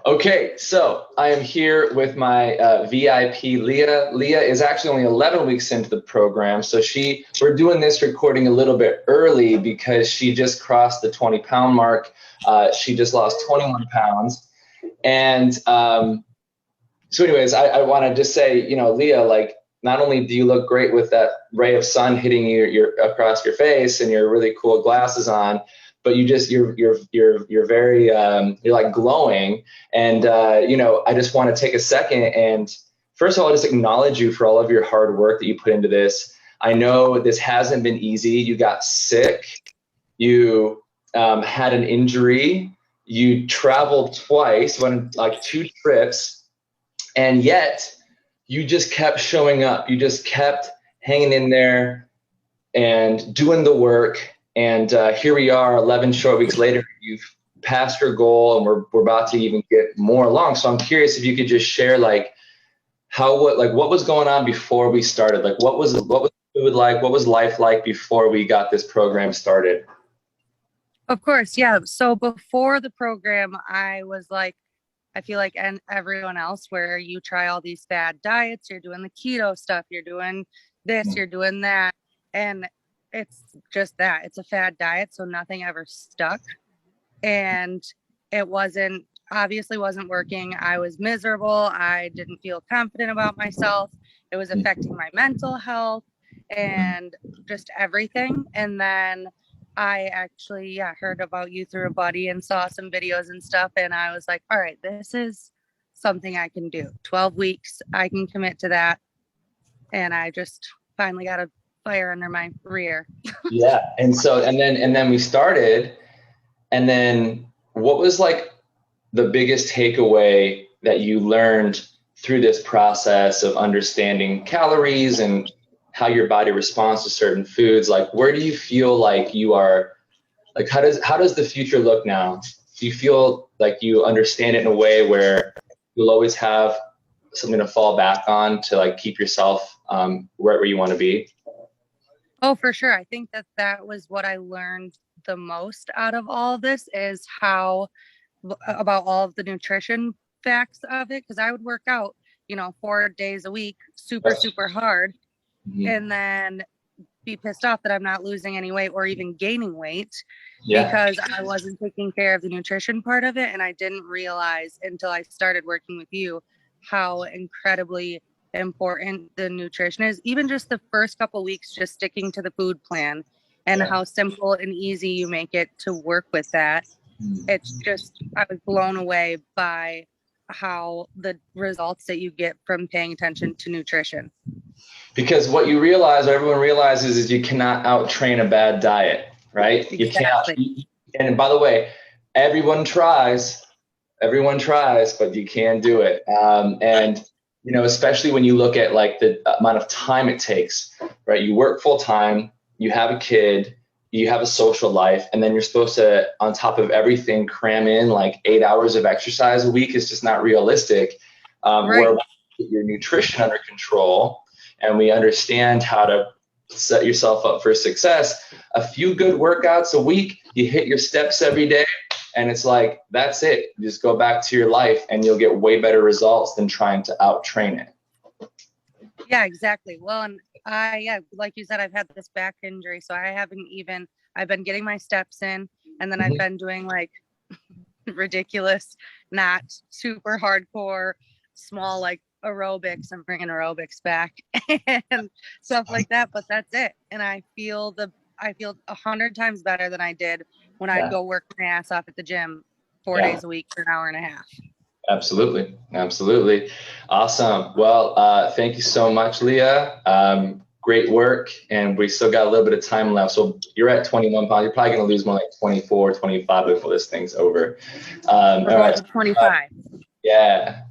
Okay, so I am here with my VIP, Leah. Leah is actually only 11 weeks into the program, so we're doing this recording a little bit early because she just crossed the 20-pound mark. She just lost 21 pounds. And so anyways, I want to just say, Leah, like, not only do you look great with that ray of sun hitting your across your face and your really cool glasses on, but you're very you're like glowing. And I just want to take a second and first of all just acknowledge you for all of your hard work that you put into this. I know this hasn't been easy. You got sick, you had an injury, you traveled twice, went like 2 trips, and yet you just kept showing up. You just kept hanging in there and doing the work. And here we are 11 short weeks later. You've passed your goal, and we're about to even get more along. So I'm curious if you could just share like what was going on before we started? Like what was food like? What was life like before we got this program started? Of course, yeah. So before the program, I feel like and everyone else, where you try all these fad diets, you're doing the keto stuff, you're doing this, you're doing that. And it's just that it's a fad diet. So nothing ever stuck. And it obviously wasn't working. I was miserable. I didn't feel confident about myself. It was affecting my mental health and just everything. And then I actually, heard about you through a buddy and saw some videos and stuff. And I was like, all right, this is something I can do. 12 weeks, I can commit to that. And I just finally got a fire under my rear. Yeah. And then we started. And then what was like the biggest takeaway that you learned through this process of understanding calories and how your body responds to certain foods? Like, where do you feel like you are, like, how does the future look now? Do you feel like you understand it in a way where you'll always have something to fall back on to like keep yourself where you want to be? Oh, for sure. I think that was what I learned the most out of all of this is how about all of the nutrition facts of it. Cause I would work out, 4 days a week, super, super hard. Mhm. And then be pissed off that I'm not losing any weight or even gaining weight Yeah. because I wasn't taking care of the nutrition part of it. And I didn't realize until I started working with you how incredibly important the nutrition is. Even just the first couple weeks, just sticking to the food plan and Yeah. how simple and easy you make it to work with that. It's just, I was blown away by how the results that you get from paying attention to nutrition. Because what you realize, or everyone realizes, is you cannot out train a bad diet, right? You cannot. Exactly. And by the way, everyone tries, but you can do it. And especially when you look at like the amount of time it takes, right? You work full time, you have a kid, you have a social life, and then you're supposed to, on top of everything, cram in like 8 hours of exercise a week. Is just not realistic. Where Right. we get your nutrition under control and we understand how to set yourself up for success, a few good workouts a week, you hit your steps every day, and it's like, that's it. You just go back to your life and you'll get way better results than trying to out train it. Yeah, exactly. Well, and like you said, I've had this back injury, so I've been getting my steps in, and then I've been doing like ridiculous, not super hardcore, small like aerobics. I'm bringing aerobics back and stuff like that, but that's it. And I feel 100 times better than I did when I'd Yeah. go work my ass off at the gym four Yeah. days a week for an hour and a half. Absolutely. Absolutely. Awesome. Well, thank you so much, Leah. Great work. And we still got a little bit of time left. So you're at 21 pounds. You're probably going to lose more like 24, 25 before this thing's over. We're All going right. to 25. Yeah.